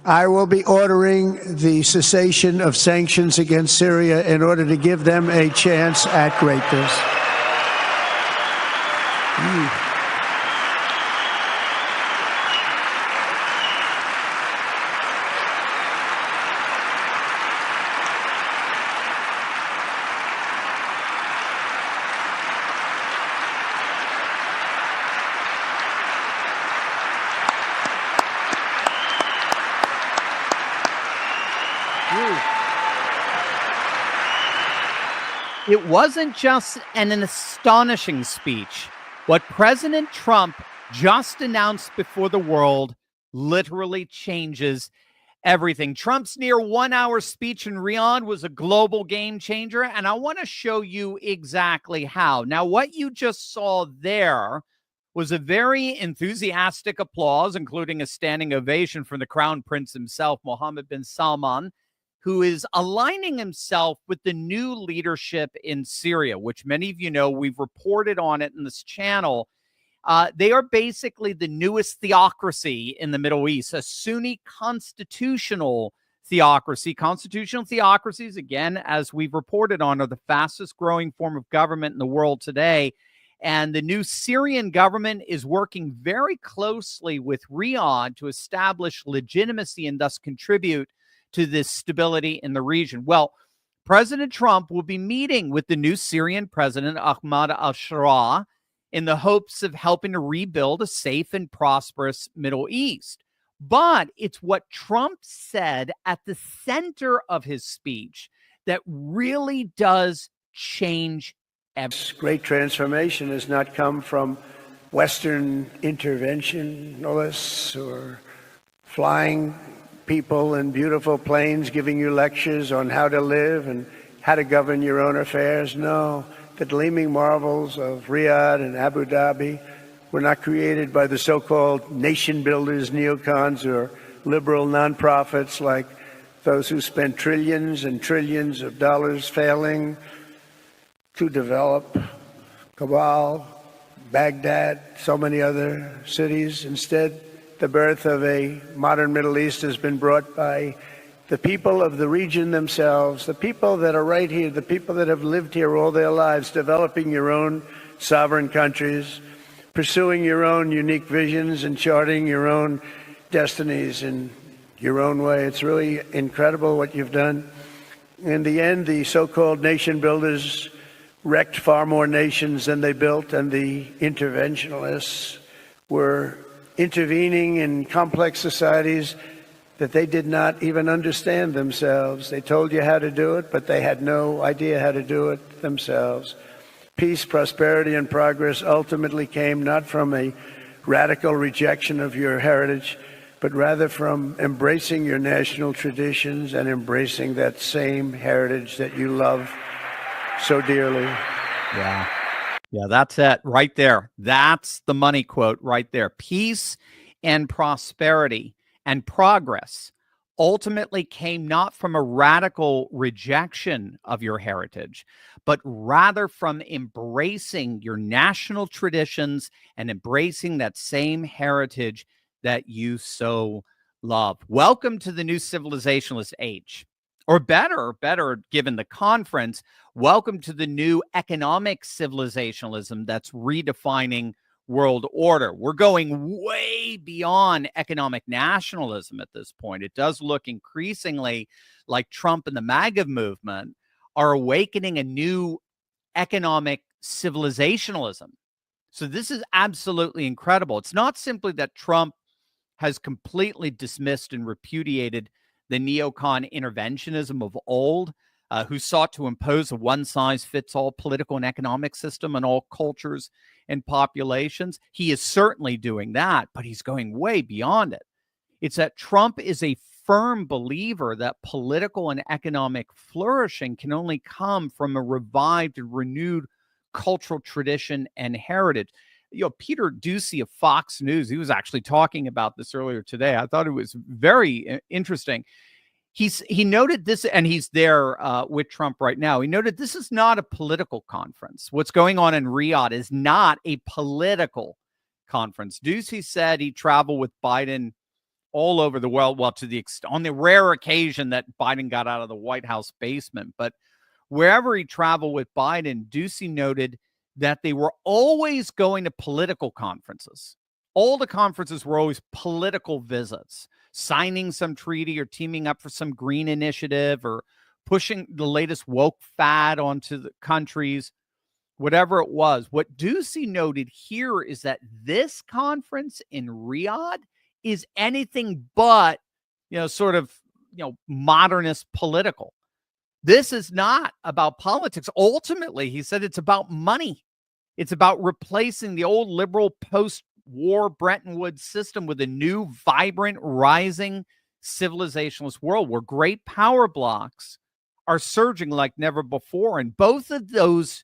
I will be ordering the cessation of sanctions against Syria in order to give them a chance at greatness. It wasn't just an astonishing speech. What President Trump just announced before the world literally changes everything. Trump's near 1 hour speech in Riyadh was a global game changer, and I want to show you exactly how. Now, what you just saw there was a very enthusiastic applause, including a standing ovation from the Crown Prince himself, Mohammed bin Salman, who is aligning himself with the new leadership in Syria, which many of you know, we've reported on it in this channel. They are basically the newest theocracy in the Middle East, a Sunni constitutional theocracy. Constitutional theocracies, again, as we've reported on, are the fastest growing form of government in the world today. And the new Syrian government is working very closely with Riyadh to establish legitimacy and thus contribute to this stability in the region. Well, President Trump will be meeting with the new Syrian president, Ahmad al-Shara, in the hopes of helping to rebuild a safe and prosperous Middle East. But it's what Trump said at the center of his speech that really does change everything. This great transformation has not come from Western interventionists or flying people in beautiful planes giving you lectures on how to live and how to govern your own affairs. No, the gleaming marvels of Riyadh and Abu Dhabi were not created by the so-called nation builders, neocons, or liberal nonprofits like those who spent trillions and trillions of dollars failing to develop Kabul, Baghdad, so many other cities. Instead, the birth of a modern Middle East has been brought by the people of the region themselves, the people that are right here, the people that have lived here all their lives, developing your own sovereign countries, pursuing your own unique visions and charting your own destinies in your own way. It's really incredible what you've done. In the end, the so-called nation builders wrecked far more nations than they built, and the interventionists were intervening in complex societies that they did not even understand themselves. They told you how to do it, but they had no idea how to do it themselves. Peace, prosperity, and progress ultimately came not from a radical rejection of your heritage, but rather from embracing your national traditions and embracing that same heritage that you love so dearly. Yeah, that's it right there. That's the money quote right there. Peace and prosperity and progress ultimately came not from a radical rejection of your heritage, but rather from embracing your national traditions and embracing that same heritage that you so love. Welcome to the new civilizationalist age. Or better, given the conference, welcome to the new economic civilizationalism that's redefining world order. We're going way beyond economic nationalism at this point. It does look increasingly like Trump and the MAGA movement are awakening a new economic civilizationalism. So this is absolutely incredible. It's not simply that Trump has completely dismissed and repudiated the neocon interventionism of old, who sought to impose a one-size-fits-all political and economic system on all cultures and populations. He is certainly doing that, but he's going way beyond it. It's that Trump is a firm believer that political and economic flourishing can only come from a revived and renewed cultural tradition and heritage. You know, Peter Doocy of Fox News, he was actually talking about this earlier today. I thought it was very interesting. He noted this, and he's there with Trump right now. He noted this is not a political conference. What's going on in Riyadh is not a political conference. Doocy said he traveled with Biden all over the world. Well, to the extent, on the rare occasion that Biden got out of the White House basement, but wherever he traveled with Biden, Ducey noted that they were always going to political conferences. All the conferences were always political visits, signing some treaty or teaming up for some green initiative or pushing the latest woke fad onto the countries, whatever it was. What Ducey noted here is that this conference in Riyadh is anything but, sort of, modernist political. This is not about politics. Ultimately, he said it's about money. It's about replacing the old liberal post-war Bretton Woods system with a new, vibrant, rising civilizationalist world where great power blocks are surging like never before. And both of those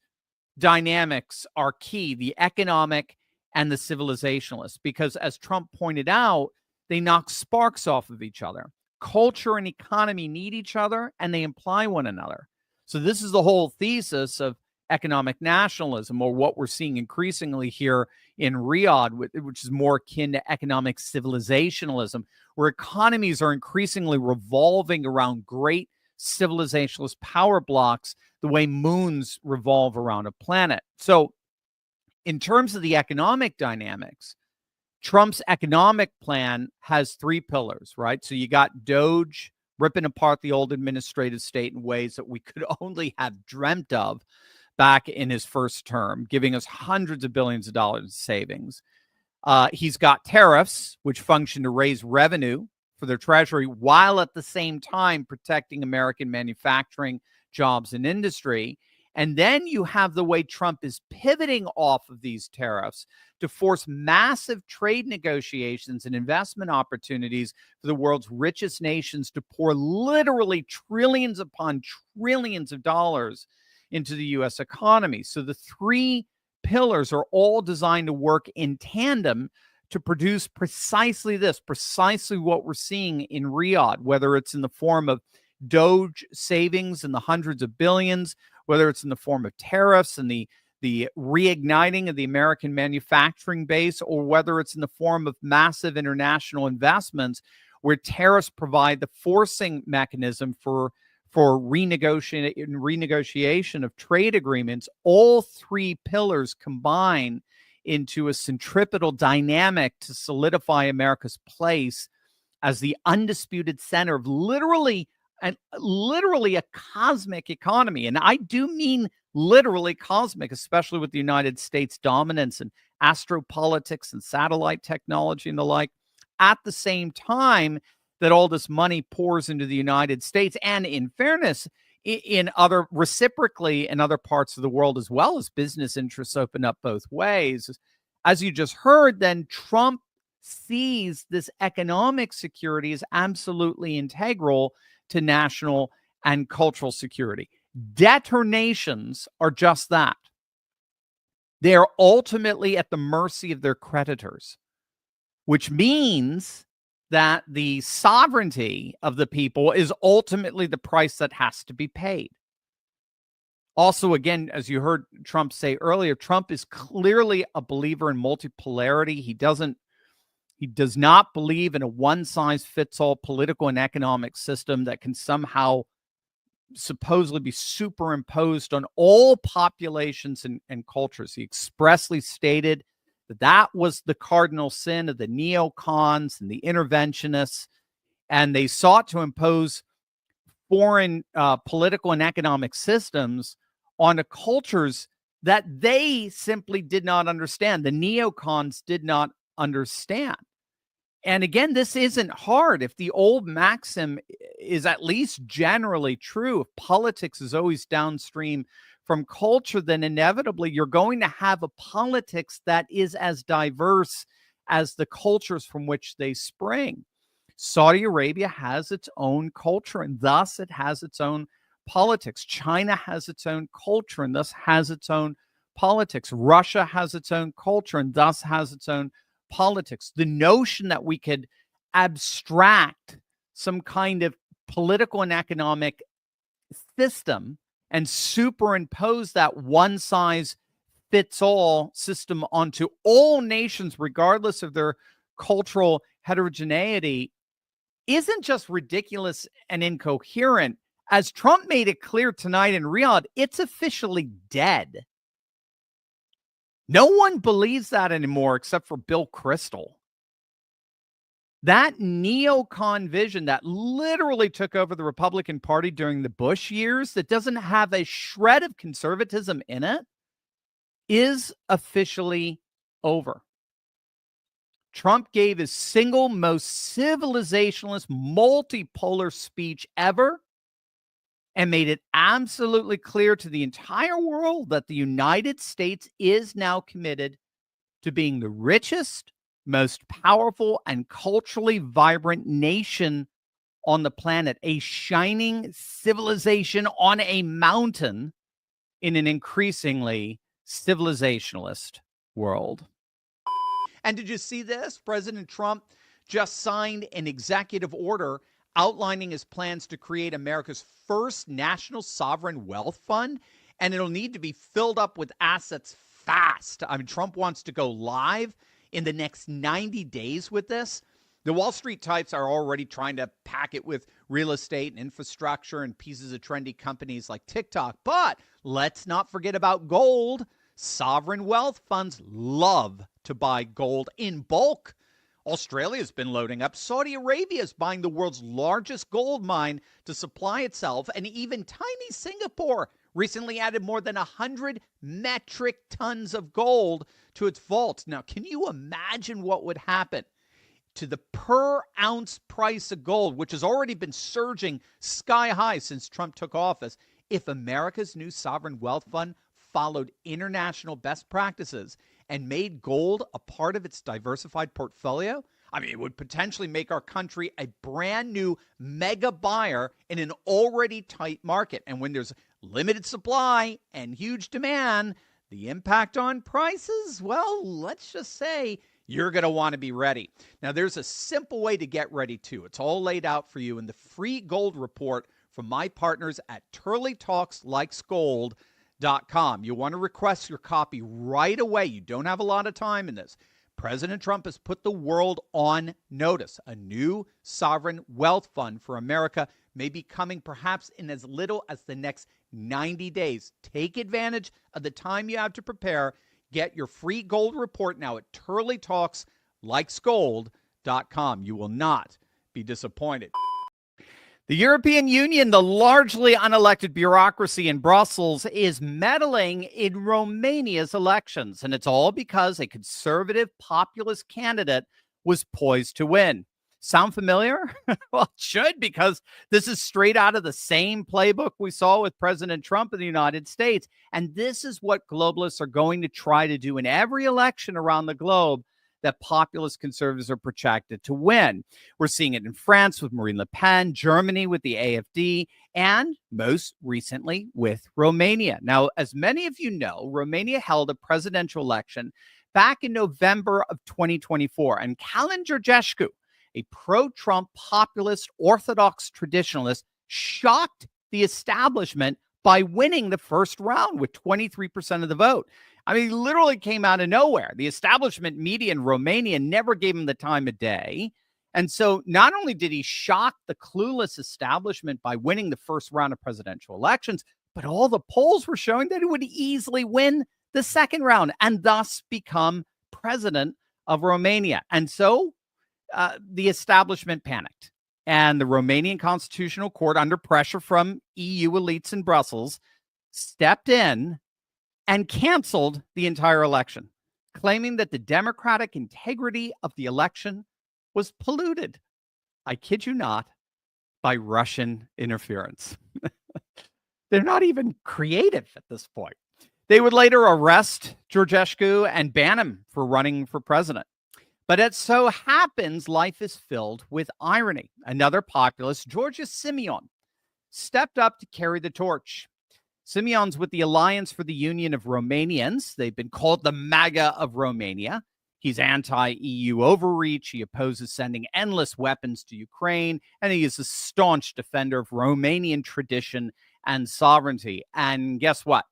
dynamics are key, the economic and the civilizationalist, because as Trump pointed out, they knock sparks off of each other. Culture and economy need each other and they imply one another. So this is the whole thesis of economic nationalism, or what we're seeing increasingly here in Riyadh, which is more akin to economic civilizationalism, where economies are increasingly revolving around great civilizationalist power blocks the way moons revolve around a planet. So in terms of the economic dynamics, Trump's economic plan has three pillars, right? So you got Doge ripping apart the old administrative state in ways that we could only have dreamt of back in his first term, giving us hundreds of billions of dollars in savings. He's got tariffs, which function to raise revenue for their treasury, while at the same time protecting American manufacturing, jobs, and industry. And then you have the way Trump is pivoting off of these tariffs to force massive trade negotiations and investment opportunities for the world's richest nations to pour literally trillions upon trillions of dollars into the U.S. economy. So the three pillars are all designed to work in tandem to produce precisely this, precisely what we're seeing in Riyadh, whether it's in the form of Doge savings in the hundreds of billions, whether it's in the form of tariffs and the reigniting of the American manufacturing base, or whether it's in the form of massive international investments where tariffs provide the forcing mechanism for renegotiation of trade agreements. All three pillars combine into a centripetal dynamic to solidify America's place as the undisputed center of literally a cosmic economy. And I do mean literally cosmic, especially with the United States dominance and astropolitics and satellite technology and the like, at the same time that all this money pours into the United States, and in fairness, reciprocally in other parts of the world as well, as business interests open up both ways. As you just heard, then Trump sees this economic security as absolutely integral to national and cultural security. Debtor nations are just that. They are ultimately at the mercy of their creditors, which means that the sovereignty of the people is ultimately the price that has to be paid. Also, again, as you heard Trump say earlier, Trump is clearly a believer in multipolarity. He does not believe in a one-size-fits-all political and economic system that can somehow supposedly be superimposed on all populations and cultures. He expressly stated that was the cardinal sin of the neocons and the interventionists, and they sought to impose foreign political and economic systems onto cultures that they simply did not understand. The neocons did not understand. And again, this isn't hard. If the old maxim is at least generally true, if politics is always downstream from culture, then inevitably you're going to have a politics that is as diverse as the cultures from which they spring. Saudi Arabia has its own culture, and thus it has its own politics. China has its own culture, and thus has its own politics. Russia has its own culture, and thus has its own politics. The notion that we could abstract some kind of political and economic system and superimpose that one-size-fits-all system onto all nations, regardless of their cultural heterogeneity, isn't just ridiculous and incoherent. As Trump made it clear tonight in Riyadh, it's officially dead. No one believes that anymore except for Bill Kristol. That neocon vision that literally took over the Republican Party during the Bush years, that doesn't have a shred of conservatism in it, is officially over. Trump gave his single most civilizationalist, multipolar speech ever and made it absolutely clear to the entire world that the United States is now committed to being the richest, most powerful, and culturally vibrant nation on the planet, a shining civilization on a mountain in an increasingly civilizationalist world. And did you see this? President Trump just signed an executive order outlining his plans to create America's first national sovereign wealth fund, and it'll need to be filled up with assets fast. I mean, Trump wants to go live in the next 90 days with this. The Wall Street types are already trying to pack it with real estate and infrastructure and pieces of trendy companies like TikTok. But let's not forget about gold. Sovereign wealth funds love to buy gold in bulk. Australia's been loading up. Saudi Arabia is buying the world's largest gold mine to supply itself. And even tiny Singapore recently added more than 100 metric tons of gold to its vault. Now, can you imagine what would happen to the per ounce price of gold, which has already been surging sky high since Trump took office, if America's new sovereign wealth fund followed international best practices and made gold a part of its diversified portfolio? I mean, it would potentially make our country a brand new mega buyer in an already tight market. And when there's limited supply and huge demand, the impact on prices, well, let's just say you're going to want to be ready. Now, there's a simple way to get ready, too. It's all laid out for you in the free gold report from my partners at turleytalkslikesgold.com. You want to request your copy right away. You don't have a lot of time in this. President Trump has put the world on notice. A new sovereign wealth fund for America may be coming perhaps in as little as the next 90 days. Take advantage of the time you have to prepare. Get your free gold report now at turleytalkslikesgold.com. You will not be disappointed. The European Union, the largely unelected bureaucracy in Brussels, is meddling in Romania's elections. And it's all because a conservative populist candidate was poised to win. Sound familiar? Well, it should, because this is straight out of the same playbook we saw with President Trump in the United States. And this is what globalists are going to try to do in every election around the globe that populist conservatives are projected to win. We're seeing it in France with Marine Le Pen, Germany with the AfD, and most recently with Romania. Now, as many of you know, Romania held a presidential election back in November of 2024, and Calin Georgescu, a pro-Trump populist Orthodox traditionalist, shocked the establishment by winning the first round with 23% of the vote. I mean, he literally came out of nowhere. The establishment media in Romania never gave him the time of day. And so not only did he shock the clueless establishment by winning the first round of presidential elections, but all the polls were showing that he would easily win the second round and thus become president of Romania. And so the establishment panicked. And the Romanian Constitutional Court, under pressure from EU elites in Brussels, stepped in and canceled the entire election, claiming that the democratic integrity of the election was polluted, I kid you not, by Russian interference. They're not even creative at this point. They would later arrest Georgescu and ban him for running for president. But it so happens life is filled with irony. Another populist, Georgios Simeon, stepped up to carry the torch. Simeon's with the Alliance for the Union of Romanians. They've been called the MAGA of Romania. He's anti-EU overreach. He opposes sending endless weapons to Ukraine. And he is a staunch defender of Romanian tradition and sovereignty. And guess what?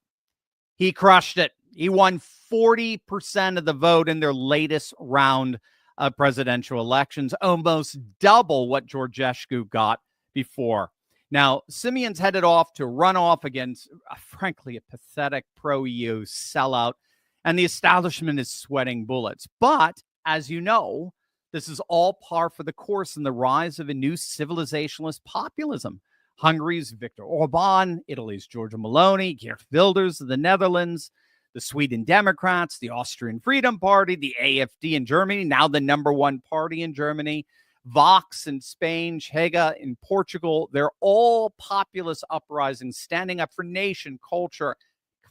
He crushed it. He won 40% of the vote in their latest round presidential elections, almost double what Georgescu got before. Now, Simeon's headed off to run off against, frankly, a pathetic pro-EU sellout, and the establishment is sweating bullets. But, as you know, this is all par for the course in the rise of a new civilizationalist populism. Hungary's Viktor Orban, Italy's Giorgia Meloni, Geert Wilders of the Netherlands, the Sweden Democrats, the Austrian Freedom Party, the AfD in Germany, now the number one party in Germany, Vox in Spain, Chega in Portugal. They're all populist uprisings standing up for nation, culture,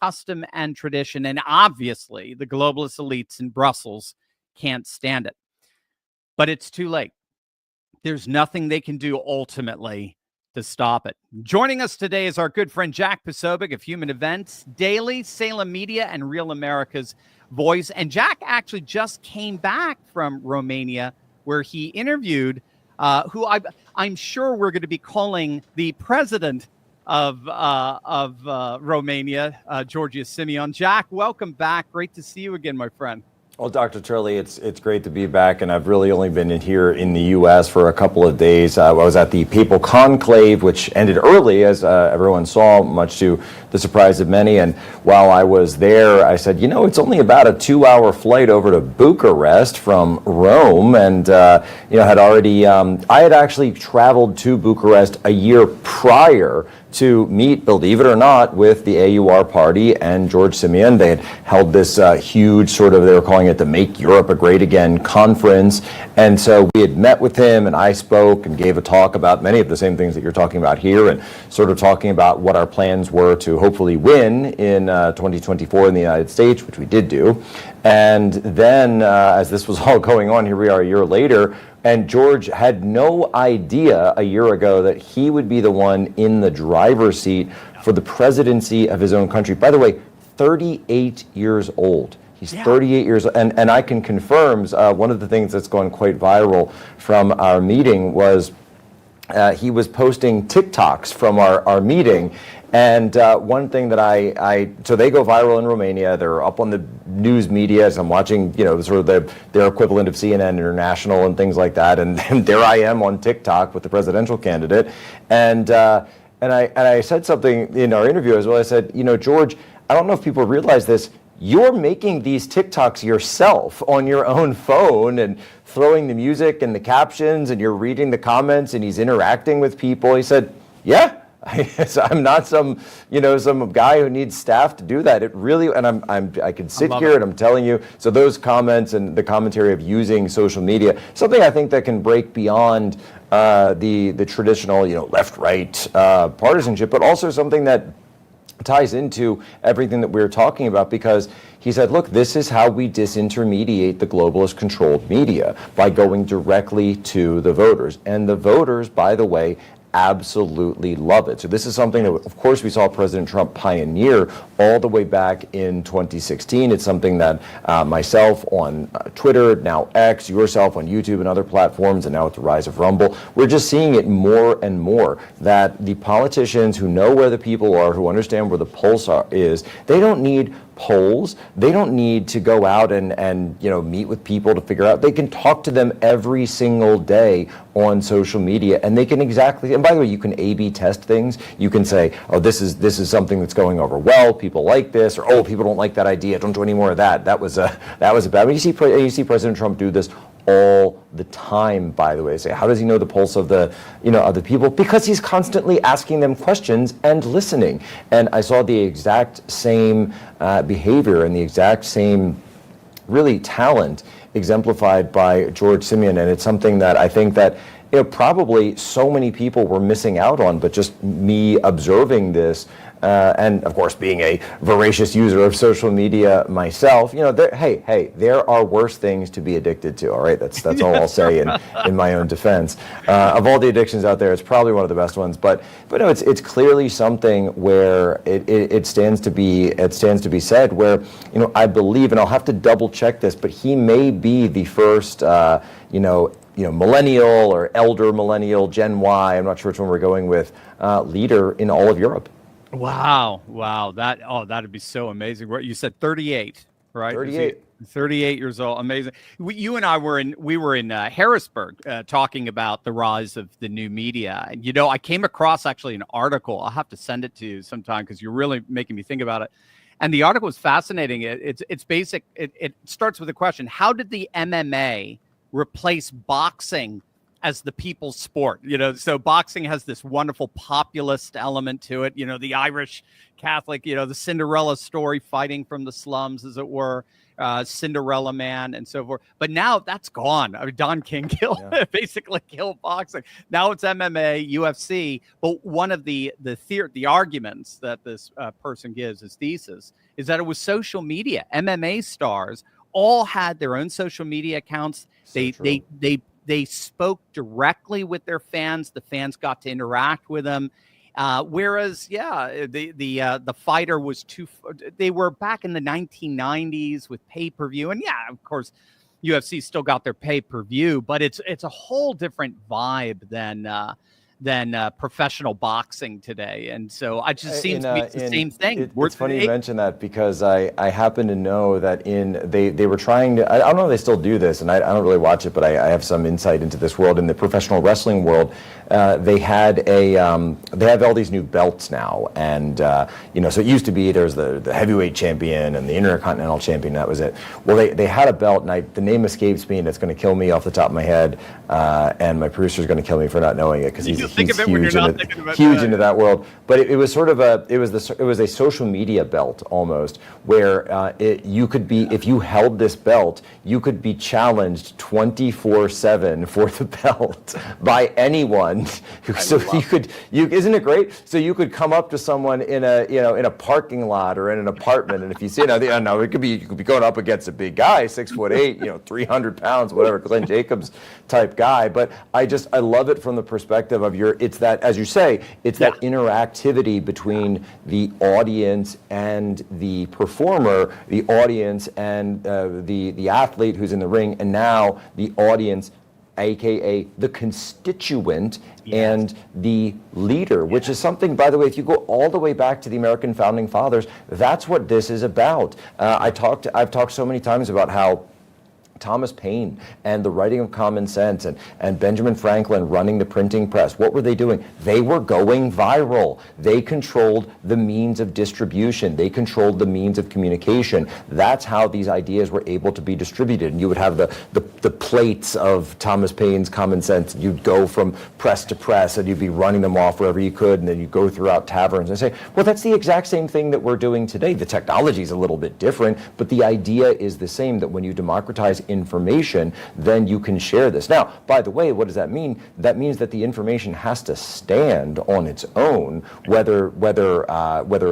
custom, and tradition. And obviously, the globalist elites in Brussels can't stand it. But it's too late. There's nothing they can do ultimately to stop it. Joining us today is our good friend Jack Posobiec of Human Events Daily, Salem Media, and Real America's Voice. And Jack actually just came back from Romania, where he interviewed who I'm sure we're going to be calling the president of Romania, Georgios Simeon. Jack, welcome back. Great to see you again, my friend. Well, Dr. Turley, it's great to be back, and I've really only been in here in the U.S. for a couple of days. I was at the Papal Conclave, which ended early, as everyone saw, much to the surprise of many. And while I was there, I said, it's only about a 2-hour flight over to Bucharest from Rome, and had already I had actually traveled to Bucharest a year prior to meet, believe it or not, with the AUR party and George Simeon. They had held this huge they were calling it the Make Europe a Great Again conference. And so we had met with him, and I spoke and gave a talk about many of the same things that you're talking about here, and sort of talking about what our plans were to hopefully win in 2024 in the United States, which we did do. And then as this was all going on, here we are a year later, and George had no idea a year ago that he would be the one in the driver's seat for the presidency of his own country. By the way, 38 years old. He's 38 years old. And I can confirm one of the things that's gone quite viral from our meeting was he was posting TikToks from our meeting. And one thing that so they go viral in Romania. They're up on the news media as I'm watching, sort of their equivalent of CNN International and things like that. And there I am on TikTok with the presidential candidate. And I said something in our interview as well. I said, George, I don't know if people realize this. You're making these TikToks yourself on your own phone and throwing the music and the captions, and you're reading the comments, and he's interacting with people. He said, yeah. I'm not some guy who needs staff to do that. It really, and I can sit here and I'm telling you. So those comments and the commentary of using social media, something I think that can break beyond the traditional, left-right partisanship, but also something that ties into everything that we're talking about, because he said, look, this is how we disintermediate the globalist controlled media, by going directly to the voters. And the voters, by the way, absolutely love it. So this is something that, of course, we saw President Trump pioneer all the way back in 2016. It's something that myself on Twitter, now X, yourself on YouTube and other platforms, and now with the rise of Rumble, we're just seeing it more and more, that the politicians who know where the people are, who understand where the pulse is, they don't need polls. They don't need to go out and meet with people to figure out. They can talk to them every single day on social media, and they can exactly. And by the way, you can A/B test things. You can say, oh, this is something that's going over well. People like this, or oh, people don't like that idea. Don't do any more of that. That was a bad. I mean, you see President Trump do this all the time, by the way. Say, how does he know the pulse of the people? Because he's constantly asking them questions and listening. And I saw the exact same behavior and the exact same really talent exemplified by George Simeon. And it's something that I think that probably so many people were missing out on, but just me observing this, and of course being a voracious user of social media myself, there are worse things to be addicted to. All right, that's all I'll say in my own defense. Of all the addictions out there, it's probably one of the best ones. But no, it's clearly something where it stands to be said. Where I believe, and I'll have to double check this, but he may be the first millennial or elder millennial, Gen Y, I'm not sure which one we're going with, leader in all of Europe. Wow. That'd be so amazing. You said 38, right? 38. 38 years old. Amazing. You and I were in Harrisburg talking about the rise of the new media. And, I came across actually an article. I'll have to send it to you sometime because you're really making me think about it. And the article was fascinating. It's basic. It starts with a question. How did the MMA replace boxing as the people's sport? So boxing has this wonderful populist element to it. The Irish Catholic, the Cinderella story, fighting from the slums, as it were. Cinderella Man and so forth, but now that's gone. I mean, Don King basically killed boxing. Now it's MMA, UFC. But one of the arguments that this person gives, his thesis, is that it was social media. MMA stars all had their own social media accounts. They spoke directly with their fans. The fans got to interact with them. Whereas, the fighter was they were back in the 1990s with pay-per-view. And of course, UFC still got their pay-per-view, but it's a whole different vibe than professional boxing today. And so it just seems to be the same thing. It's funny you mention that because I happen to know that they were trying to, I don't know if they still do this, and I don't really watch it, but I have some insight into this world. In the professional wrestling world, they have all these new belts now, and so it used to be there's the heavyweight champion and the intercontinental champion. That was it. Well, they had a belt, and the name escapes me, and it's going to kill me off the top of my head, and my producer's going to kill me for not knowing it because he's huge into that world. But it was sort of it was a social media belt almost, where you could be, if you held this belt, you could be challenged 24/7 for the belt by anyone. So isn't it great? So you could come up to someone in a parking lot or in an apartment, and if you see you could be going up against a big guy, 6'8", 300 pounds, whatever, Glenn Jacobs type guy. But I love it from the perspective of it's that, as you say, it's that interactivity between the audience and the performer, the audience and the athlete who's in the ring, and now the audience, aka the constituent, and the leader, which is something, by the way, if you go all the way back to the American founding fathers, that's what this is about. I've talked so many times about how Thomas Paine and the writing of Common Sense and Benjamin Franklin running the printing press, what were they doing? They were going viral. They controlled the means of distribution. They controlled the means of communication. That's how these ideas were able to be distributed. And you would have the plates of Thomas Paine's Common Sense. You'd go from press to press, and you'd be running them off wherever you could, and then you go throughout taverns and say, well, that's the exact same thing that we're doing today. The technology is a little bit different, but the idea is the same, that when you democratize information, then you can share this. Now, by the way, what does that mean? That means that the information has to stand on its own, whether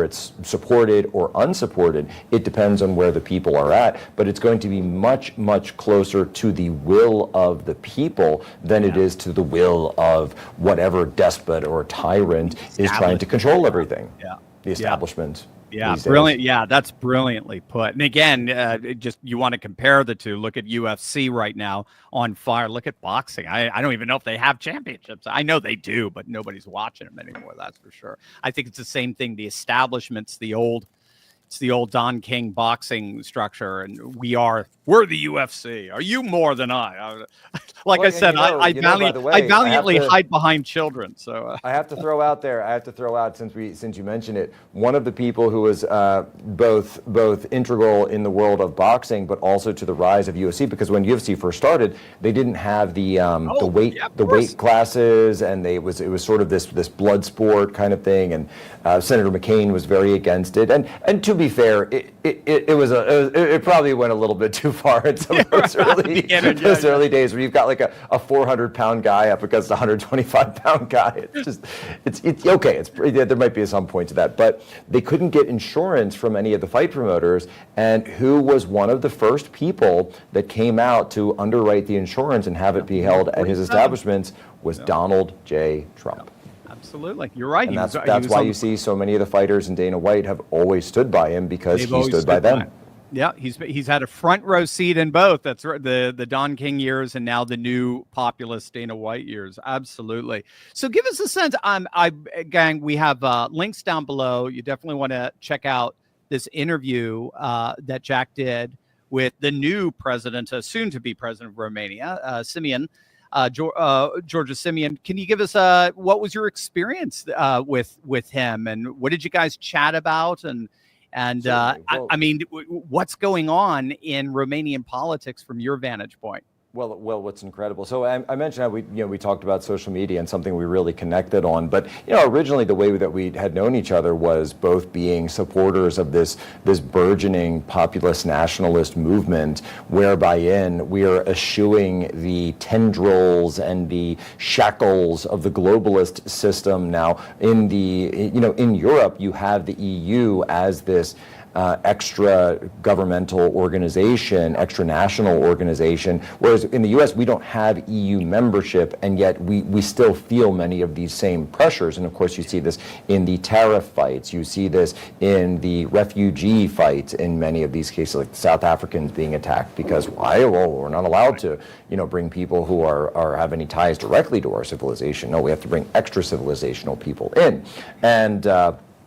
it's supported or unsupported. It depends on where the people are at, but it's going to be much, much closer to the will of the people than it is to the will of whatever despot or tyrant is trying to control everything. The establishment. Yeah, brilliant. Yeah, that's brilliantly put. And again, you want to compare the two. Look at UFC right now on fire. Look at boxing. I don't even know if they have championships. I know they do, but nobody's watching them anymore. That's for sure. I think it's the same thing. The establishment's the old Don King boxing structure, and we're the UFC. Are you more than I? I said, I valiantly hide behind children. So I have to throw out since you mentioned it, one of the people who was both integral in the world of boxing, but also to the rise of UFC, because when UFC first started, they didn't have the weight classes, and it was sort of this blood sport kind of thing, and Senator McCain was very against it, and to be fair, it probably went a little bit too far in some of those early days, where you've got like a 400-pound guy up against a 125-pound guy. It's okay. There might be some point to that, but they couldn't get insurance from any of the fight promoters, and who was one of the first people that came out to underwrite the insurance and have it be held at his establishments was Donald J. Trump. Absolutely. You're right. And that's why you see so many of the fighters and Dana White have always stood by him, because he stood by them. Yeah, he's had a front row seat in both. That's right, the Don King years and now the new populist Dana White years. Absolutely. So give us a sense. Gang, we have links down below. You definitely want to check out this interview that Jack did with the new president, soon to be president of Romania, Georgia Simeon. Can you give us what was your experience with him, and what did you guys chat about? And I mean, what's going on in Romanian politics from your vantage point? Well, what's incredible. So I mentioned how we talked about social media and something we really connected on. But originally the way that we had known each other was both being supporters of this burgeoning populist nationalist movement, whereby we are eschewing the tendrils and the shackles of the globalist system. Now, in Europe, you have the EU as this extra governmental organization, extra national organization, whereas in the US we don't have EU membership, and yet we still feel many of these same pressures. And of course you see this in the tariff fights, you see this in the refugee fights in many of these cases, like South Africans being attacked because why? Well, we're not allowed to bring people who have any ties directly to our civilization. No, we have to bring extra civilizational people in. And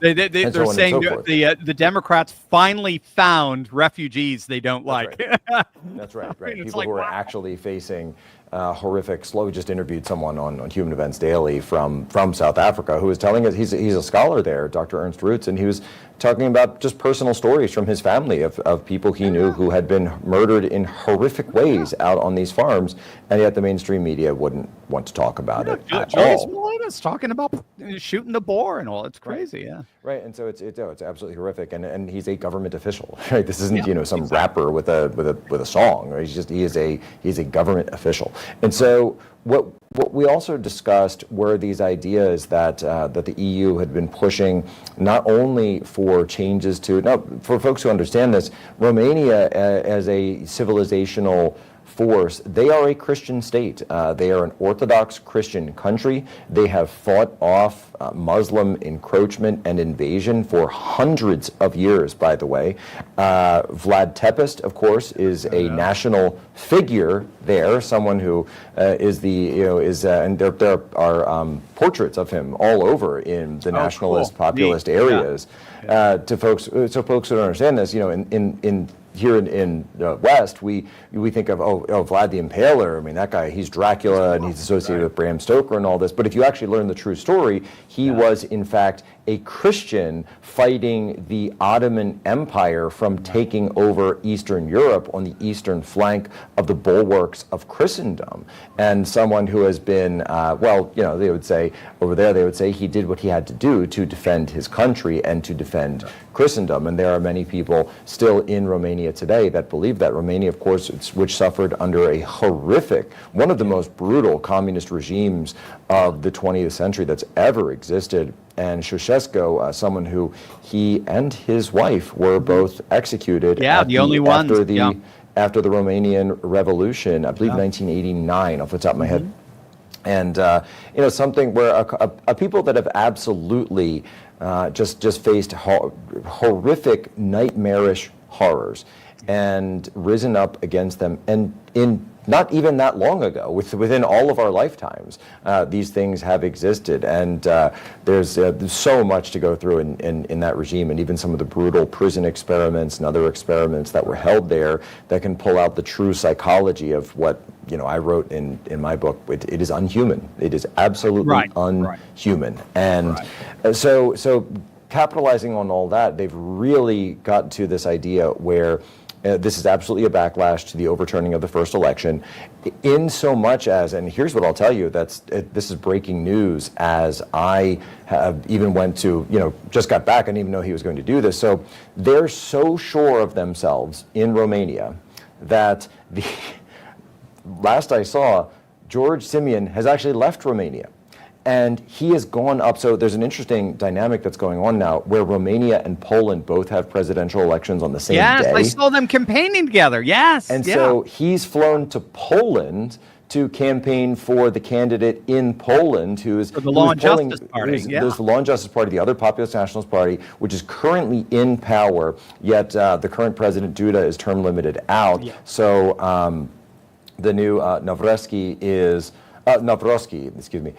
they're so saying the Democrats finally found refugees they don't like. That's right. People who are actually facing horrific. We just interviewed someone on Human Events Daily from South Africa who was telling us he's a scholar there, Dr. Ernst Roots, and he was talking about just personal stories from his family of people he knew who had been murdered in horrific ways out on these farms, and yet the mainstream media wouldn't want to talk about it at all. It's talking about shooting the boar and all. It's crazy, yeah. Right, and so it's absolutely horrific, and he's a government official. Right, this isn't some rapper with a song. Right? He's a government official, and so what we also discussed were these ideas that the EU had been pushing, not only for changes for folks who understand this, Romania as a civilizational force, they are a Christian state. They are an Orthodox Christian country. They have fought off Muslim encroachment and invasion for hundreds of years, by the way. Vlad Tepes, of course, is a national figure there, someone who and there are portraits of him all over in the nationalist, populist areas. So folks who don't understand this, here in the West, we think of Vlad the Impaler. I mean, that guy, he's Dracula, and he's associated with Bram Stoker and all this. But if you actually learn the true story, he was in fact a Christian fighting the Ottoman Empire from taking over Eastern Europe on the eastern flank of the bulwarks of Christendom, and someone who has been they would say over there, he did what he had to do to defend his country and to defend Christendom. And there are many people still in Romania today that believe that. Romania, of course, which suffered under a horrific, one of the most brutal communist regimes of the 20th century that's ever existed. And Ceausescu, someone who he and his wife were both executed after the Romanian Revolution, I believe 1989, off the top of my head. And something where a people that have absolutely just faced horrific, nightmarish horrors and risen up against them, and in not even that long ago, within all of our lifetimes, these things have existed, and there's so much to go through in that regime, and even some of the brutal prison experiments and other experiments that were held there that can pull out the true psychology of what I wrote in my book. It is unhuman. It is absolutely unhuman, and so capitalizing on all that, they've really got to this idea where this is absolutely a backlash to the overturning of the first election, in so much as, and here's what I'll tell you, this is breaking news as I have even just got back, I didn't even know he was going to do this. So they're so sure of themselves in Romania that last I saw, George Simeon has actually left Romania. And he has gone up. So there's an interesting dynamic that's going on now where Romania and Poland both have presidential elections on the same day. Yes, I saw them campaigning together. Yes. And so he's flown to Poland to campaign for the candidate in Poland who's the Law and Justice Party. There's the Law and Justice Party, the other populist nationalist party, which is currently in power, yet the current president, Duda, is term limited out. Yeah. So the new Nawrocki is Nawrocki, excuse me,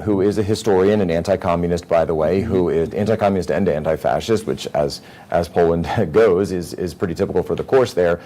who is a historian and anti-communist, by the way, who is anti-communist and anti-fascist, which, as Poland goes, is pretty typical for the course there.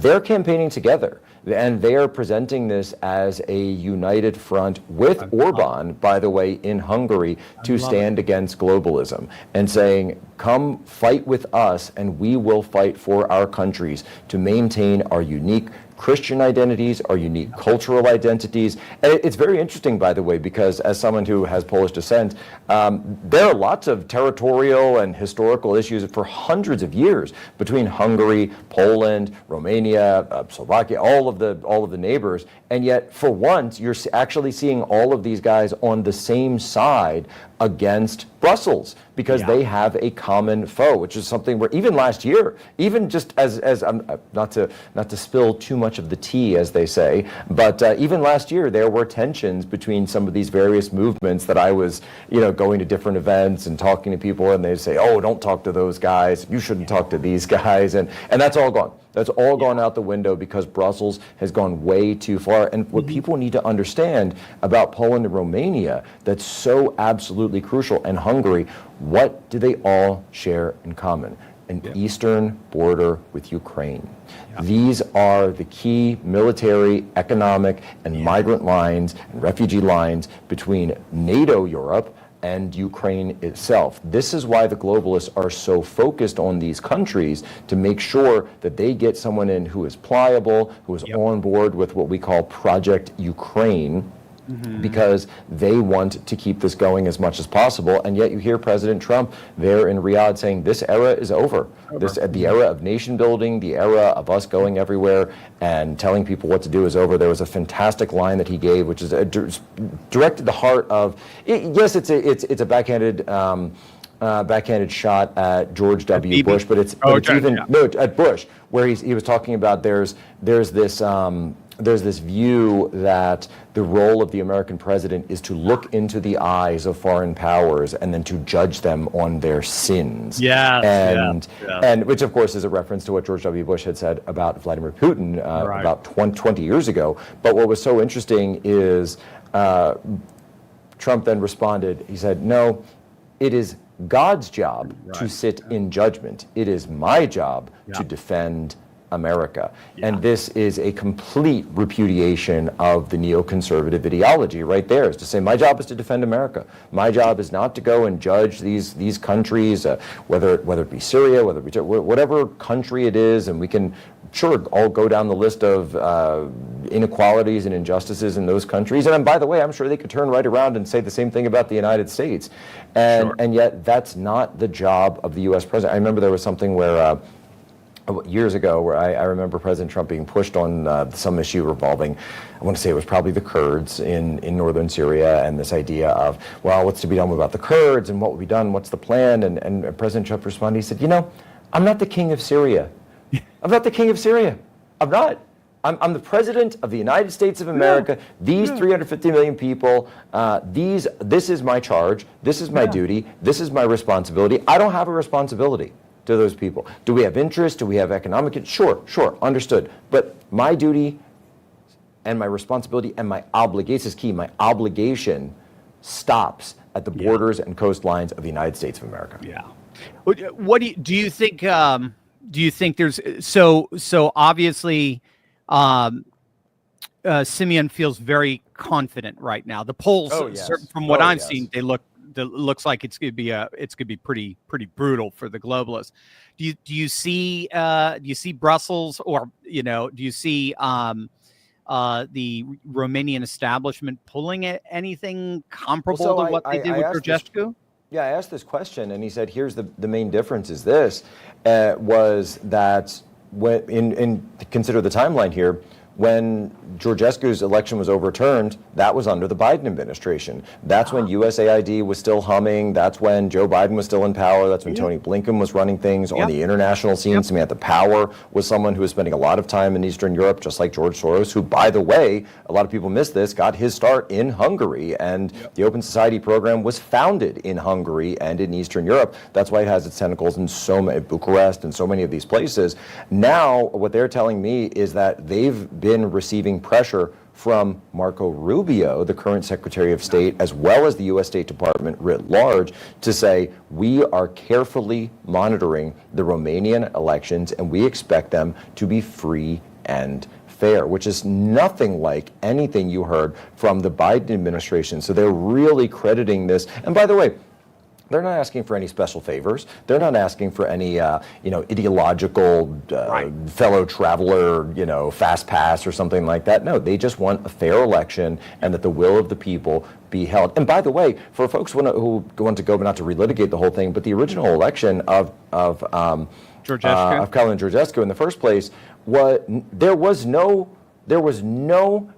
They're campaigning together, and they are presenting this as a united front with Orban, by the way, in Hungary, to stand against globalism, and saying, come fight with us, and we will fight for our countries to maintain our unique Christian identities, our unique cultural identities. And it's very interesting, by the way, because as someone who has Polish descent, there are lots of territorial and historical issues for hundreds of years between Hungary, Poland, Romania, Slovakia, all of the neighbors. And yet, for once, you're actually seeing all of these guys on the same side against Brussels, because they have a common foe, which is something where even last year, even just as not to spill too much of the tea, as they say, but even last year there were tensions between some of these various movements that I was, going to different events and talking to people, and they'd say, oh, don't talk to those guys, you shouldn't talk to these guys, and that's all gone. That's all gone out the window because Brussels has gone way too far. And what people need to understand about Poland and Romania that's so absolutely crucial, and Hungary, what do they all share in common? An eastern border with Ukraine. These are the key military, economic, and migrant lines and refugee lines between NATO Europe and Ukraine itself. This is why the globalists are so focused on these countries, to make sure that they get someone in who is pliable, who is on board with what we call Project Ukraine, because they want to keep this going as much as possible. And yet you hear President Trump there in Riyadh saying this era is over. The era of nation building, the era of us going everywhere and telling people what to do is over. There was a fantastic line that he gave, which is directed the heart of, yes, it's a backhanded shot at George W. Bush, but it's at Bush, where he was talking about there's this view that the role of the American president is to look into the eyes of foreign powers and then to judge them on their sins. And which, of course, is a reference to what George W. Bush had said about Vladimir Putin about 20 years ago. But what was so interesting is Trump then responded, he said, no, it is God's job to sit in judgment. It is my job to defend America. And this is a complete repudiation of the neoconservative ideology right there, is to say my job is to defend America. My job is not to go and judge these countries, whether it be Syria, whether it be whatever country it is, and we can all go down the list of inequalities and injustices in those countries. And by the way, I'm sure they could turn right around and say the same thing about the United States. And yet that's not the job of the U.S. president. I remember there was something where years ago where I remember President Trump being pushed on some issue revolving, I want to say it was probably the Kurds in northern Syria, and this idea of, well, what's to be done about the Kurds and what will be done, what's the plan? And President Trump responded, he said, I'm not the king of Syria. I'm not the king of Syria. I'm not. I'm the president of the United States of America. These 350 million people, this is my charge. This is my duty. This is my responsibility. I don't have a responsibility to those people. Do we have interest? Do we have economic? Sure, understood. But my duty and my responsibility and my obligation is key. My obligation stops at the borders and coastlines of the United States of America. What do you think? Do you think there's so obviously Simeon feels very confident right now. The polls, from what I'm seeing, looks like it's going to be pretty brutal for the globalists. Do you see Brussels, or do you see the Romanian establishment pulling anything comparable to what they did with Georgescu? Yeah, I asked this question, and he said, here's the main difference is this, was that when consider the timeline here, when Georgescu's election was overturned, that was under the Biden administration. That's when USAID was still humming. That's when Joe Biden was still in power. That's when Tony Blinken was running things on the international scene. Samantha Power was someone who was spending a lot of time in Eastern Europe, just like George Soros, who, by the way, a lot of people miss this, got his start in Hungary. And the Open Society program was founded in Hungary and in Eastern Europe. That's why it has its tentacles in so many, Bucharest and so many of these places. Now, what they're telling me is that they've been receiving pressure from Marco Rubio, the current Secretary of State, as well as the U.S. State Department writ large, to say we are carefully monitoring the Romanian elections and we expect them to be free and fair, which is nothing like anything you heard from the Biden administration. So they're really crediting this. And by the way, they're not asking for any special favors. They're not asking for any, ideological fellow traveler, fast pass or something like that. No, they just want a fair election and that the will of the people be held. And by the way, for folks who want to go, but not to relitigate the whole thing, but the original election of Caroline Georgescu in the first place, there was no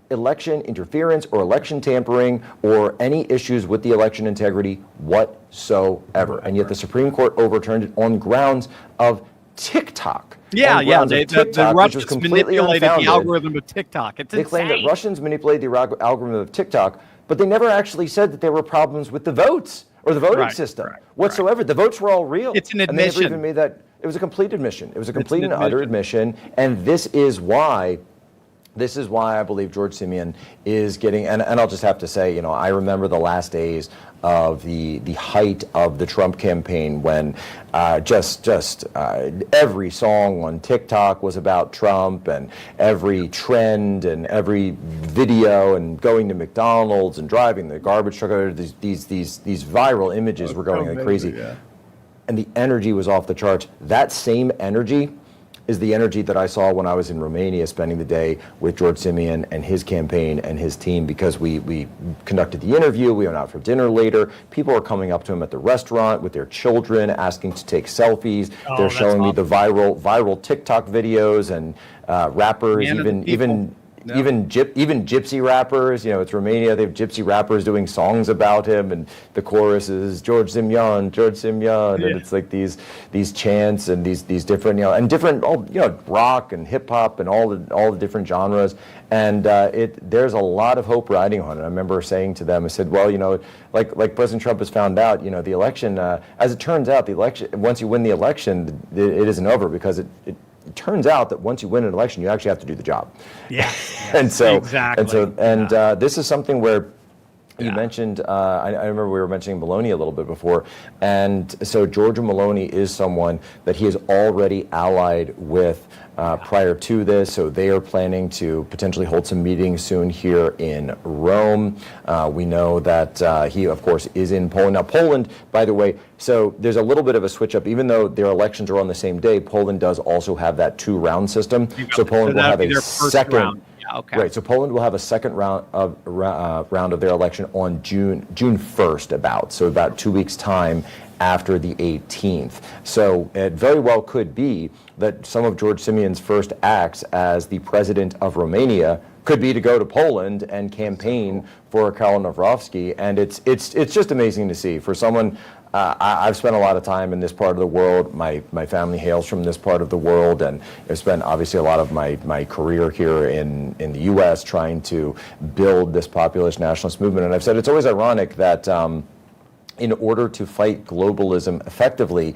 election interference or election tampering or any issues with the election integrity whatsoever. And yet the Supreme Court overturned it on grounds of TikTok. The Russians manipulated the algorithm of TikTok. They claimed that Russians manipulated the algorithm of TikTok, but they never actually said that there were problems with the votes or the voting system whatsoever. The votes were all real. It's an admission. And they never even made that. It was a complete admission. It was a complete and utter admission. And this is why I believe George Simeon is getting, and I'll just have to say, I remember the last days of the height of the Trump campaign when every song on TikTok was about Trump, and every trend and every video and going to McDonald's and driving the garbage truck, these viral images were going like crazy. Yeah. And the energy was off the charts. That same energy is the energy that I saw when I was in Romania spending the day with George Simeon and his campaign and his team, because we conducted the interview, we went out for dinner later. People are coming up to him at the restaurant with their children, asking to take selfies. They're showing me the viral TikTok videos and rappers, even gypsy rappers. It's Romania. They have gypsy rappers doing songs about him, and the chorus is George Simeon, and it's like these chants and these different and different rock and hip hop and all the different genres, and there's a lot of hope riding on it. I remember saying to them, I said, well, like President Trump has found out, the election, as it turns out, the election, once you win the election, it isn't over, because it turns out that once you win an election, you actually have to do the job. This is something where you mentioned, I remember we were mentioning Maloney a little bit before, and so Giorgia Maloney is someone that he is already allied with prior to this, so they are planning to potentially hold some meetings soon here in Rome. We know that he, of course, is in Poland. Now, Poland, by the way, so there's a little bit of a switch up. Even though their elections are on the same day, Poland does also have that 2-round system. So Poland will have a second. Right, so Poland will have a second round of their election on June 1st, so about 2 weeks' time after the 18th. So it very well could be that some of George Simeon's first acts as the president of Romania could be to go to Poland and campaign for Karol Nawrocki, and it's just amazing to see for someone. I've spent a lot of time in this part of the world. My family hails from this part of the world, and I've spent obviously a lot of my career here in the U.S. trying to build this populist nationalist movement. And I've said it's always ironic that in order to fight globalism effectively,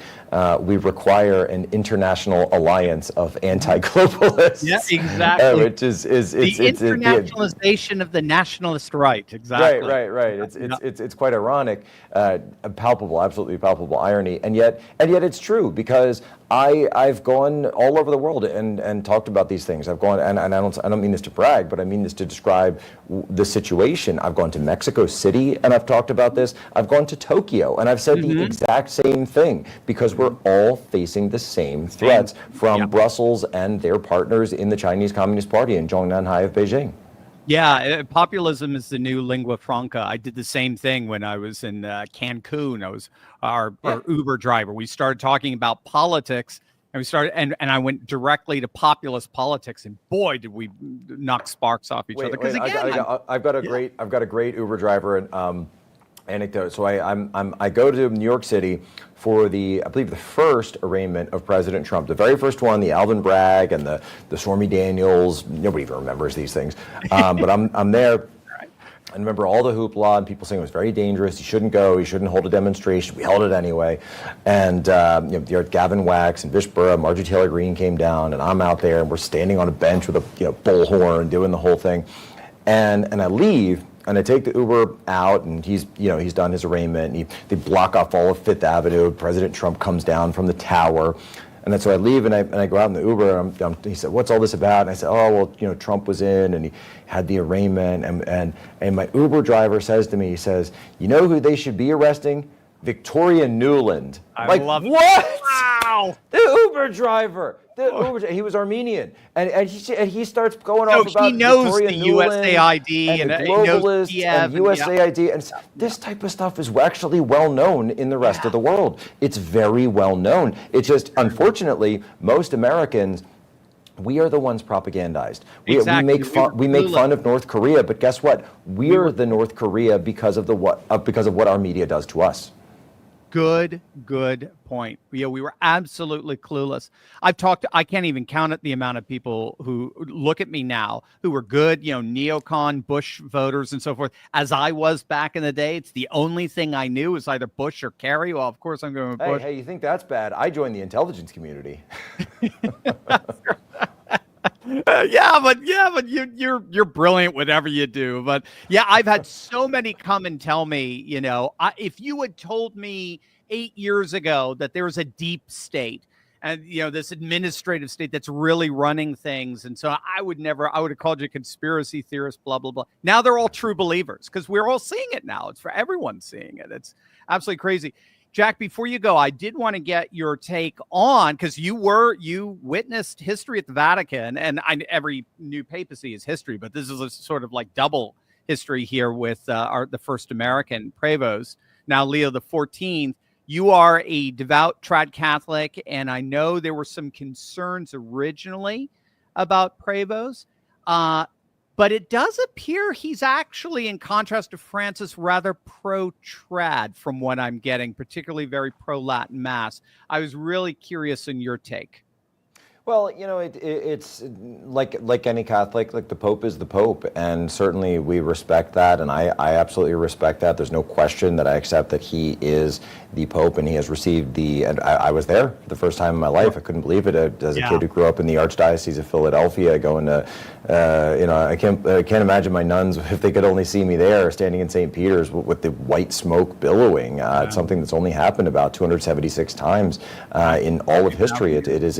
we require an international alliance of anti-globalists. Yeah, exactly. Which is the internationalization of the nationalist right. Exactly. Right. It's quite ironic, palpable, absolutely palpable irony, and yet it's true, because I've gone all over the world and talked about these things. I've gone, and I don't mean this to brag, but I mean this to describe the situation. I've gone to Mexico City and I've talked about this. I've gone to Tokyo and I've said the exact same thing, because we're all facing the same threats from Brussels and their partners in the Chinese Communist Party in Zhongnanhai of Beijing. Yeah, populism is the new lingua franca. I did the same thing when I was in Cancun. I was our Uber driver. We started talking about politics, and we started, and I went directly to populist politics, and boy, did we knock sparks off each other. Because I've got a great Uber driver and anecdote. So I go to New York City for I believe the first arraignment of President Trump, the very first one, the Alvin Bragg and the Stormy Daniels. Nobody even remembers these things, but I'm there. I remember all the hoopla and people saying it was very dangerous. He shouldn't go. He shouldn't hold a demonstration. We held it anyway. And Gavin Wax and Vish Burra, Marjorie Taylor Greene came down, and I'm out there, and we're standing on a bench with a bullhorn doing the whole thing. And I leave, and I take the Uber out, and he's done his arraignment, and they block off all of Fifth Avenue. President Trump comes down from the tower. And then so I leave, and I go out in the Uber, and he said, "What's all this about?" And I said, "Oh, well, Trump was in, and he had the arraignment." And my Uber driver says to me, he says, "You know who they should be arresting? Victoria Nuland." I love what? Wow. The Uber driver. He was Armenian, and he starts going off about he knows Victoria the Nuland USAID and the he knows globalists Kiev and USAID, and this type of stuff is actually well known in the rest of the world. It's very well known. It's just, unfortunately, most Americans, we are the ones propagandized. Exactly. We make fun of North Korea, but guess what? We're the North Korea because of what our media does to us. Good point. We were absolutely clueless. I can't even count it, the amount of people who look at me now who were good, neocon Bush voters and so forth. As I was back in the day, it's the only thing I knew was either Bush or Kerry. Well, of course I'm going with Bush. Hey, you think that's bad? I joined the intelligence community. Yeah, but you're brilliant whatever you do. But yeah, I've had so many come and tell me, if you had told me 8 years ago that there was a deep state and this administrative state that's really running things, and so I would have called you a conspiracy theorist, blah blah blah. Now they're all true believers because we're all seeing it now. It's for everyone seeing it. It's absolutely crazy. Jack, before you go, I did want to get your take on, because you witnessed history at the Vatican, and every new papacy is history, but this is a sort of like double history here with the first American Prevost, now Leo XIV. You are a devout trad Catholic, and I know there were some concerns originally about Prevost. But it does appear he's actually, in contrast to Francis, rather pro-trad from what I'm getting, particularly very pro-Latin Mass. I was really curious in your take. Well, it's like any Catholic, like the Pope is the Pope, and certainly we respect that, and I absolutely respect that. There's no question that I accept that he is the Pope, and he has received and I was there for the first time in my life. I couldn't believe it as a kid who grew up in the Archdiocese of Philadelphia, going to, I can't imagine my nuns, if they could only see me there, standing in St. Peter's with the white smoke billowing. It's something that's only happened about 276 times in all of history. It is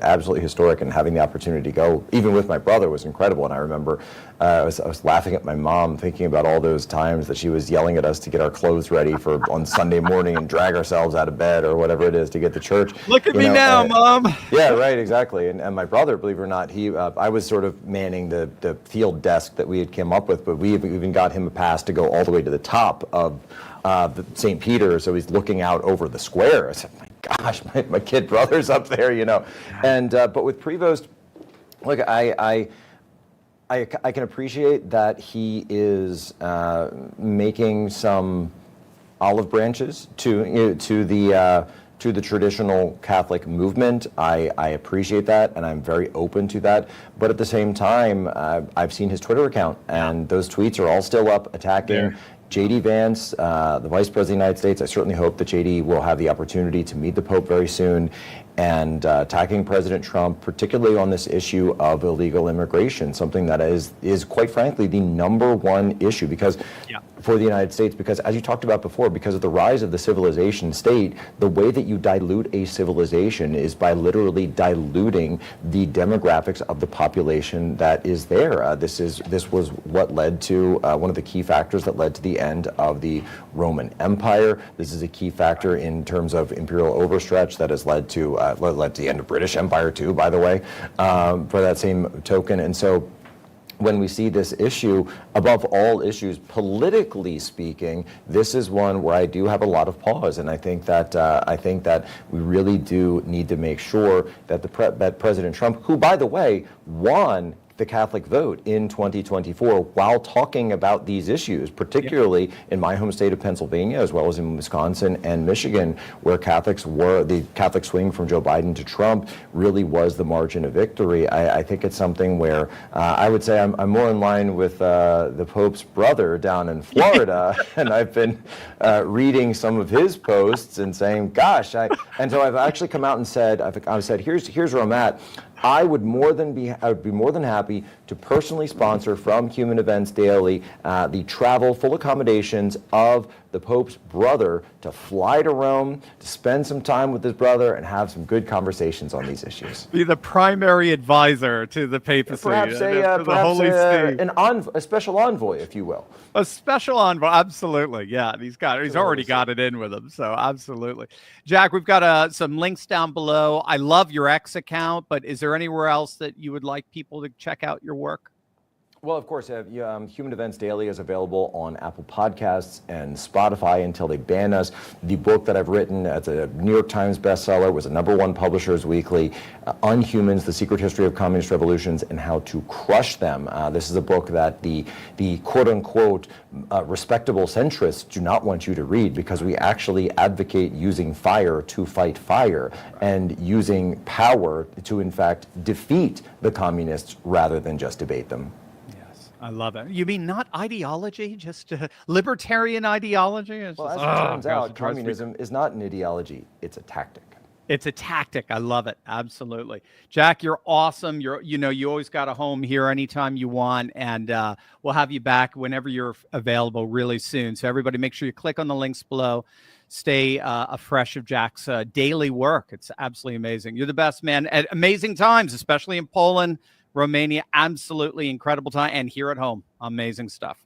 absolutely historic, and having the opportunity to go, even with my brother, was incredible. And I remember I was laughing at my mom, thinking about all those times that she was yelling at us to get our clothes ready on Sunday morning and drag ourselves out of bed or whatever it is to get to church. Look at me now, Mom. Yeah, right, exactly. And my brother, believe it or not, I was sort of manning the field desk that we had come up with, but we even got him a pass to go all the way to the top of the St. Peter, so he's looking out over the square. I said, my gosh, my kid brother's up there, And but with Prevost, look, I can appreciate that he is making some olive branches to the traditional Catholic movement. I appreciate that, and I'm very open to that. But at the same time, I've seen his Twitter account, and those tweets are all still up attacking J.D. Vance, the Vice President of the United States. I certainly hope that J.D. will have the opportunity to meet the Pope very soon, and attacking President Trump, particularly on this issue of illegal immigration, something that is quite frankly the #1 issue for the United States, because as you talked about before, because of the rise of the civilization state, the way that you dilute a civilization is by literally diluting the demographics of the population that is there. This was what led to one of the key factors that led to the end of the Roman Empire. This is a key factor in terms of imperial overstretch that has led to the end of British Empire too, by the way, for that same token. And so when we see this issue, above all issues, politically speaking, this is one where I do have a lot of pause, and I think that we really do need to make sure that that President Trump, who, by the way, won the Catholic vote in 2024 while talking about these issues, particularly in my home state of Pennsylvania, as well as in Wisconsin and Michigan, where the Catholic swing from Joe Biden to Trump really was the margin of victory. I think it's something where I would say I'm more in line with the Pope's brother down in Florida, and I've been reading some of his posts and saying, gosh, and so I've actually come out and said, I've said, here's where I'm at. I would be more than happy to personally sponsor from Human Events Daily the travel, full accommodations of the Pope's brother to fly to Rome, to spend some time with his brother and have some good conversations on these issues. Be the primary advisor to the papacy. Perhaps the Holy See. A special envoy, if you will. A special envoy, absolutely. Yeah, he's already got it in with him, so absolutely. Jack, we've got some links down below. I love your X account, but is there anywhere else that you would like people to check out your work? Well, of course, Human Events Daily is available on Apple Podcasts and Spotify until they ban us. The book that I've written as a New York Times bestseller was a #1 Publishers Weekly, Unhumans, The Secret History of Communist Revolutions and How to Crush Them. This is a book that the quote-unquote respectable centrists do not want you to read, because we actually advocate using fire to fight fire and using power to, in fact, defeat the communists rather than just debate them. I love it. You mean not ideology, just libertarian ideology? Well, as it turns out, communism is not an ideology, it's a tactic. It's a tactic. I love it. Absolutely. Jack, you're awesome. You always got a home here anytime you want, and we'll have you back whenever you're available really soon. So everybody, make sure you click on the links below. Stay afresh of Jack's daily work. It's absolutely amazing. You're the best, man. At amazing times, especially in Poland, Romania, absolutely incredible time, and here at home, amazing stuff.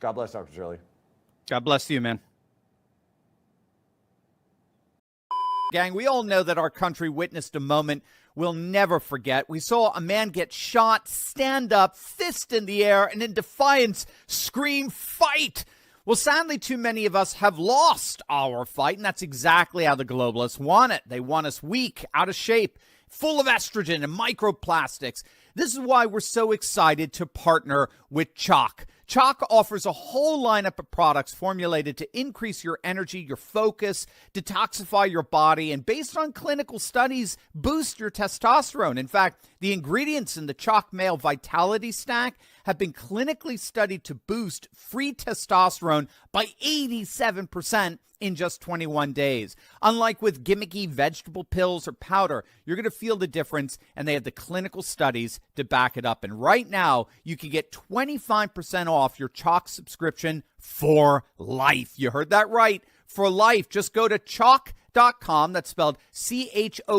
God bless, Dr. Shirley. God bless you, man. Gang, we all know that our country witnessed a moment we'll never forget. We saw a man get shot, stand up, fist in the air, and in defiance scream, "Fight!" Well, sadly, too many of us have lost our fight, and that's exactly how the globalists want it. They want us weak, out of shape, full of estrogen and microplastics. This is why we're so excited to partner with Choq. Choq offers a whole lineup of products formulated to increase your energy, your focus, detoxify your body, and based on clinical studies, boost your testosterone. In fact, the ingredients in the Choq Male Vitality Stack have been clinically studied to boost free testosterone by 87% in just 21 days. Unlike with gimmicky vegetable pills or powder, you're going to feel the difference, and they have the clinical studies to back it up. And right now, you can get 25% off your Choq subscription for life. You heard that right. For life. Just go to choq.com, that's spelled CHOQ.com,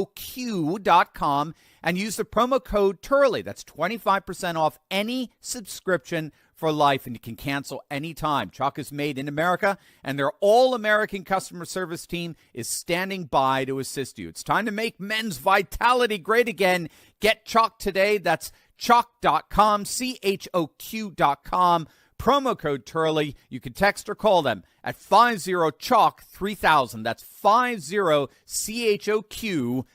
and use the promo code Turley. That's 25% off any subscription for life, and you can cancel anytime. Choq is made in America, and their all-American customer service team is standing by to assist you. It's time to make men's vitality great again. Get Choq today. That's choq.com, CHOQ.com. Promo code Turley. You can text or call them at 50-CHOQ-3000. That's 50-CHOQ